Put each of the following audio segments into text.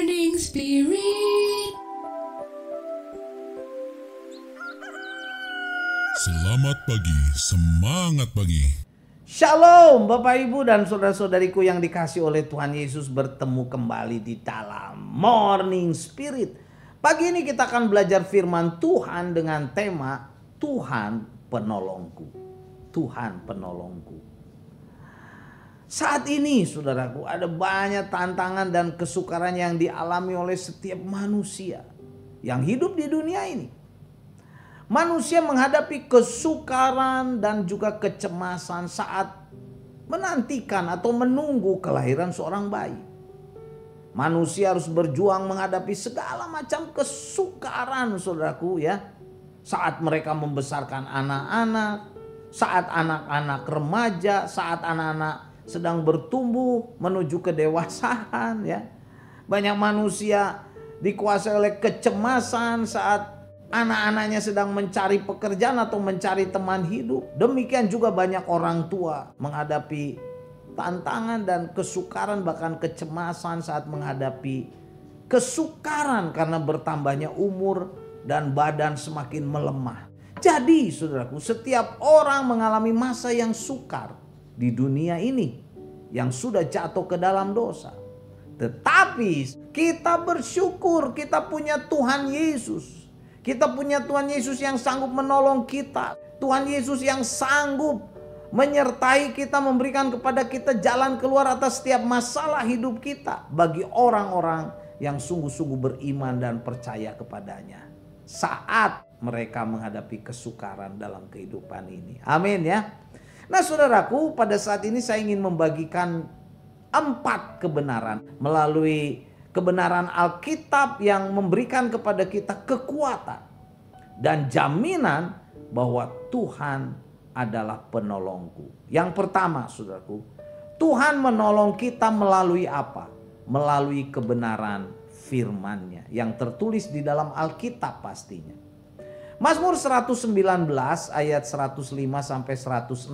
Morning Spirit. Selamat pagi, semangat pagi. Shalom Bapak Ibu dan saudara-saudariku yang dikasih oleh Tuhan Yesus, bertemu kembali di dalam Morning Spirit. Pagi ini kita akan belajar firman Tuhan dengan tema Tuhan penolongku. Tuhan penolongku. Saat ini saudaraku, ada banyak tantangan dan kesukaran yang dialami oleh setiap manusia yang hidup di dunia ini. Manusia menghadapi kesukaran dan juga kecemasan saat menantikan atau menunggu kelahiran seorang bayi. Manusia harus berjuang menghadapi segala macam kesukaran saudaraku ya. Saat mereka membesarkan anak-anak, saat anak-anak remaja, saat anak-anak sedang bertumbuh menuju kedewasaan ya. Banyak manusia dikuasai oleh kecemasan saat anak-anaknya sedang mencari pekerjaan atau mencari teman hidup. Demikian juga banyak orang tua menghadapi tantangan dan kesukaran, bahkan kecemasan saat menghadapi kesukaran karena bertambahnya umur dan badan semakin melemah. Jadi saudaraku, setiap orang mengalami masa yang sukar di dunia ini yang sudah jatuh ke dalam dosa. Tetapi kita bersyukur kita punya Tuhan Yesus. Kita punya Tuhan Yesus yang sanggup menolong kita. Tuhan Yesus yang sanggup menyertai kita, memberikan kepada kita jalan keluar atas setiap masalah hidup kita. Bagi orang-orang yang sungguh-sungguh beriman dan percaya kepadanya saat mereka menghadapi kesukaran dalam kehidupan ini. Amin ya. Nah saudaraku, pada saat ini saya ingin membagikan 4 kebenaran melalui kebenaran Alkitab yang memberikan kepada kita kekuatan dan jaminan bahwa Tuhan adalah penolongku. Yang pertama saudaraku, Tuhan menolong kita melalui apa? Melalui kebenaran firman-Nya yang tertulis di dalam Alkitab pastinya. Mazmur 119 ayat 105 sampai 106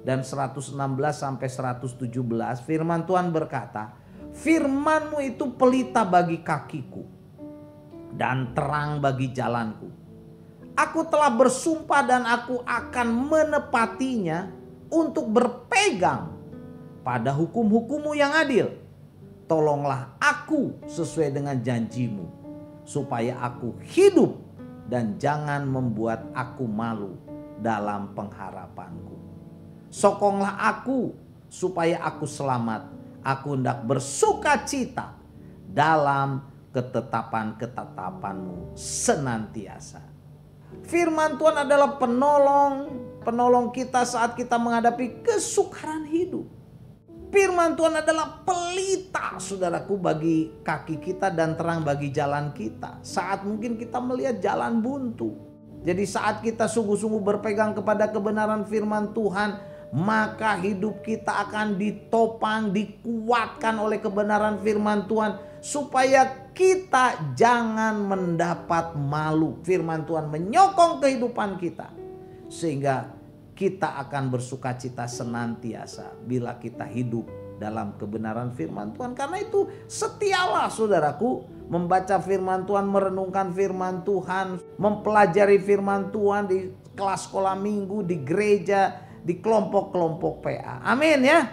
dan 116 sampai 117, firman Tuhan berkata, "Firman-Mu itu pelita bagi kakiku dan terang bagi jalanku. Aku telah bersumpah dan aku akan menepatinya untuk berpegang pada hukum-hukum-Mu yang adil. Tolonglah aku sesuai dengan janji-Mu, supaya aku hidup dan jangan membuat aku malu dalam pengharapanku. Sokonglah aku supaya aku selamat. Aku hendak bersuka cita dalam ketetapan-ketetapan-Mu senantiasa." Firman Tuhan adalah penolong kita saat kita menghadapi kesukaran hidup. Firman Tuhan adalah pelita saudaraku bagi kaki kita dan terang bagi jalan kita. Saat mungkin kita melihat jalan buntu. Jadi saat kita sungguh-sungguh berpegang kepada kebenaran firman Tuhan, maka hidup kita akan ditopang, dikuatkan oleh kebenaran firman Tuhan. Supaya kita jangan mendapat malu. Firman Tuhan menyokong kehidupan kita. Sehingga kita akan bersuka cita senantiasa bila kita hidup dalam kebenaran firman Tuhan. Karena itu setialah saudaraku membaca firman Tuhan, merenungkan firman Tuhan, mempelajari firman Tuhan di kelas sekolah minggu, di gereja, di kelompok-kelompok PA. Amin ya.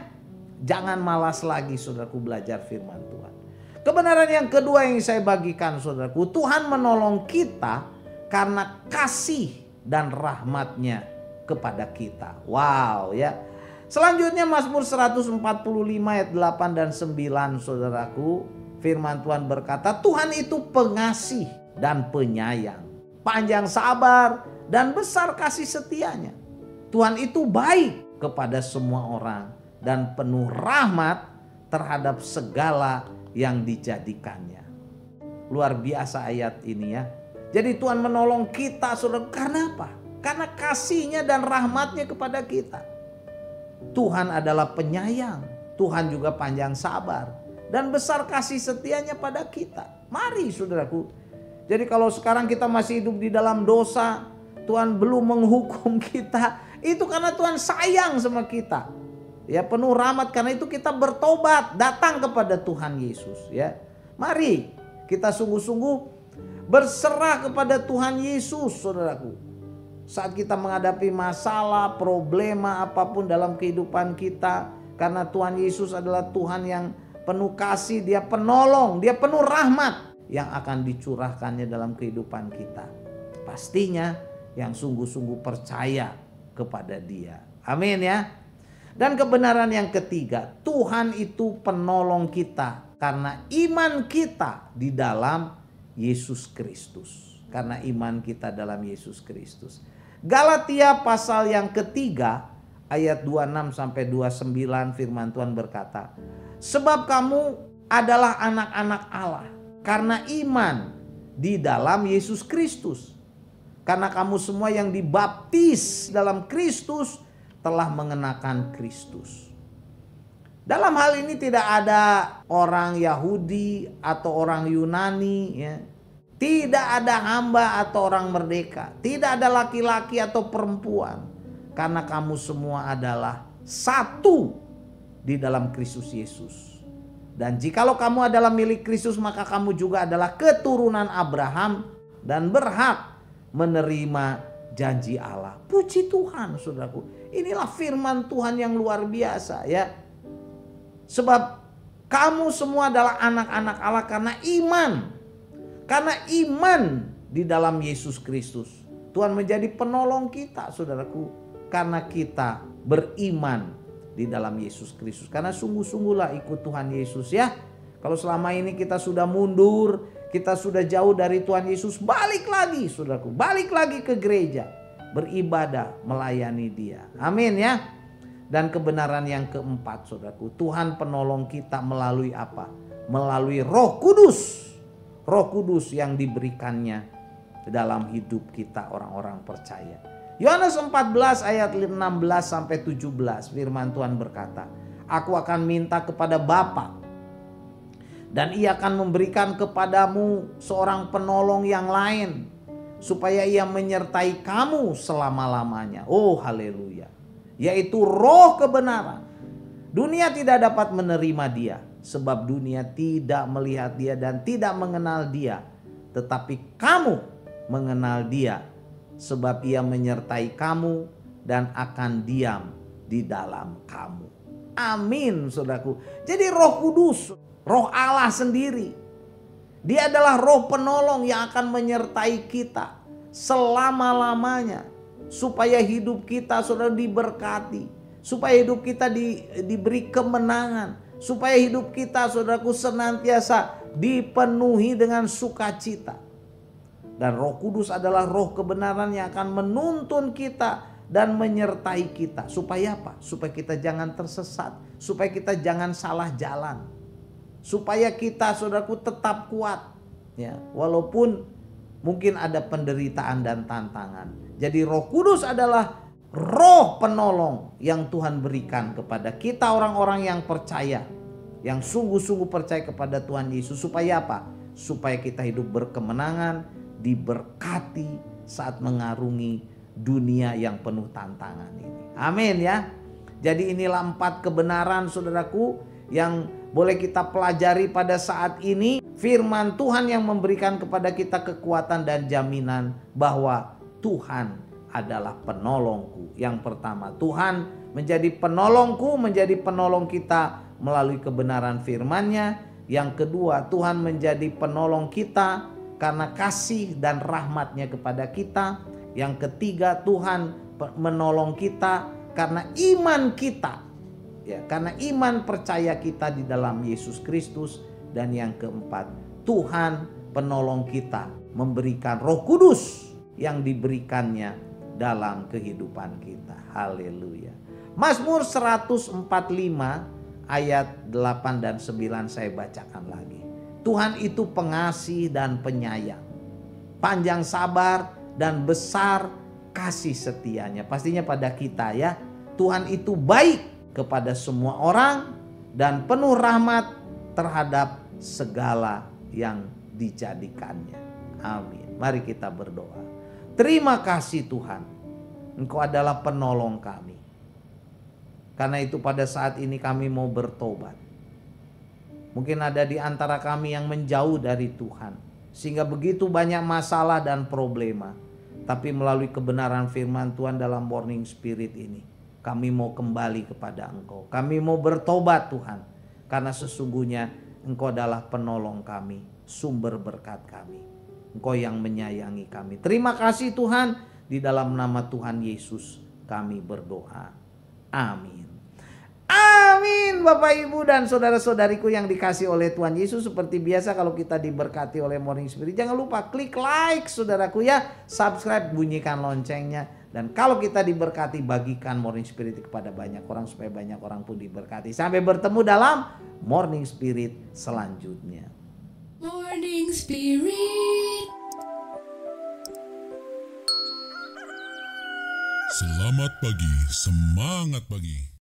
Jangan malas lagi saudaraku belajar firman Tuhan. Kebenaran yang kedua yang saya bagikan saudaraku, Tuhan menolong kita karena kasih dan rahmat-Nya kepada kita. Wow ya. Selanjutnya Mazmur 145 ayat 8 dan 9 saudaraku. Firman Tuhan berkata, Tuhan itu pengasih dan penyayang, panjang sabar dan besar kasih setianya. Tuhan itu baik kepada semua orang dan penuh rahmat terhadap segala yang dijadikannya. Luar biasa ayat ini ya. Jadi Tuhan menolong kita saudara, karena apa? Karena kasihnya dan rahmatnya kepada kita. Tuhan adalah penyayang. Tuhan juga panjang sabar. Dan besar kasih setianya pada kita. Mari saudaraku. Jadi kalau sekarang kita masih hidup di dalam dosa, Tuhan belum menghukum kita. Itu karena Tuhan sayang sama kita. Ya, penuh rahmat, karena itu kita bertobat, datang kepada Tuhan Yesus ya. Mari kita sungguh-sungguh berserah kepada Tuhan Yesus, saudaraku. Saat kita menghadapi masalah, problema apapun dalam kehidupan kita, karena Tuhan Yesus adalah Tuhan yang penuh kasih, Dia penolong, Dia penuh rahmat yang akan dicurahkannya dalam kehidupan kita. Pastinya yang sungguh-sungguh percaya kepada Dia. Amin ya. Dan kebenaran yang ketiga, Tuhan itu penolong kita karena iman kita di dalam Yesus Kristus. Karena iman kita dalam Yesus Kristus. Galatia pasal yang ketiga ayat 26 sampai 29 firman Tuhan berkata, sebab kamu adalah anak-anak Allah karena iman di dalam Yesus Kristus. Karena kamu semua yang dibaptis dalam Kristus telah mengenakan Kristus. Dalam hal ini tidak ada orang Yahudi atau orang Yunani, ya. Tidak ada hamba atau orang merdeka. Tidak ada laki-laki atau perempuan. Karena kamu semua adalah satu di dalam Kristus Yesus. Dan jikalau kamu adalah milik Kristus, maka kamu juga adalah keturunan Abraham dan berhak menerima janji Allah. Puji Tuhan, saudaraku. Inilah firman Tuhan yang luar biasa, ya. Sebab kamu semua adalah anak-anak Allah karena iman. Karena iman di dalam Yesus Kristus. Tuhan menjadi penolong kita, saudaraku. Karena kita beriman di dalam Yesus Kristus. Karena sungguh-sungguhlah ikut Tuhan Yesus, ya. Kalau selama ini kita sudah mundur, kita sudah jauh dari Tuhan Yesus, balik lagi, saudaraku. Balik lagi ke gereja. Beribadah, melayani Dia. Amin ya. Dan kebenaran yang keempat, saudaraku. Tuhan penolong kita melalui apa? Melalui Roh Kudus. Roh Kudus yang diberikannya dalam hidup kita orang-orang percaya. Yohanes 14 ayat 16 sampai 17 firman Tuhan berkata, aku akan minta kepada Bapa dan Ia akan memberikan kepadamu seorang penolong yang lain supaya Ia menyertai kamu selama-lamanya. Oh haleluya. Yaitu Roh kebenaran. Dunia tidak dapat menerima Dia sebab dunia tidak melihat Dia dan tidak mengenal Dia. Tetapi kamu mengenal Dia sebab Ia menyertai kamu dan akan diam di dalam kamu. Amin, saudaraku. Jadi Roh Kudus, Roh Allah sendiri, Dia adalah Roh penolong yang akan menyertai kita selama-lamanya. Supaya hidup kita, saudara, diberkati. Supaya hidup kita diberi kemenangan. Supaya hidup kita, saudaraku, senantiasa dipenuhi dengan sukacita. Dan Roh Kudus adalah Roh kebenaran yang akan menuntun kita dan menyertai kita. Supaya apa? Supaya kita jangan tersesat. Supaya kita jangan salah jalan. Supaya kita, saudaraku, tetap kuat. Ya, walaupun mungkin ada penderitaan dan tantangan. Jadi Roh Kudus adalah Roh penolong yang Tuhan berikan kepada kita orang-orang yang percaya. Yang sungguh-sungguh percaya kepada Tuhan Yesus. Supaya apa? Supaya kita hidup berkemenangan, diberkati saat mengarungi dunia yang penuh tantangan ini. Amin ya. Jadi inilah 4 kebenaran, saudaraku, yang boleh kita pelajari pada saat ini. Firman Tuhan yang memberikan kepada kita kekuatan dan jaminan bahwa Tuhan adalah penolongku. Yang pertama, Tuhan menjadi penolongku, menjadi penolong kita melalui kebenaran firman-Nya. Yang kedua, Tuhan menjadi penolong kita karena kasih dan rahmat-Nya kepada kita. Yang ketiga, Tuhan menolong kita karena iman kita. Ya, karena iman percaya kita di dalam Yesus Kristus. Dan yang keempat, Tuhan penolong kita memberikan Roh Kudus yang diberikannya dalam kehidupan kita. Haleluya. Mazmur 145 ayat 8 dan 9 saya bacakan lagi. Tuhan itu pengasih dan penyayang, panjang sabar dan besar kasih setianya. Pastinya pada kita, ya. Tuhan itu baik kepada semua orang dan penuh rahmat terhadap segala yang dijadikannya. Amin. Mari kita berdoa. Terima kasih Tuhan, Engkau adalah penolong kami. Karena itu pada saat ini kami mau bertobat. Mungkin ada di antara kami yang menjauh dari Tuhan, sehingga begitu banyak masalah dan problema. Tapi melalui kebenaran firman Tuhan dalam Morning Spirit ini, kami mau kembali kepada Engkau. Kami mau bertobat Tuhan, karena sesungguhnya Engkau adalah penolong kami, sumber berkat kami. Engkau yang menyayangi kami. Terima kasih Tuhan, di dalam nama Tuhan Yesus kami berdoa. Amin. Amin. Bapak Ibu dan saudara-saudariku yang dikasih oleh Tuhan Yesus, seperti biasa kalau kita diberkati oleh Morning Spirit, jangan lupa klik like saudaraku ya, subscribe, bunyikan loncengnya. Dan kalau kita diberkati, bagikan Morning Spirit kepada banyak orang supaya banyak orang pun diberkati. Sampai bertemu dalam Morning Spirit selanjutnya. Morning Spirit. Selamat pagi, semangat pagi.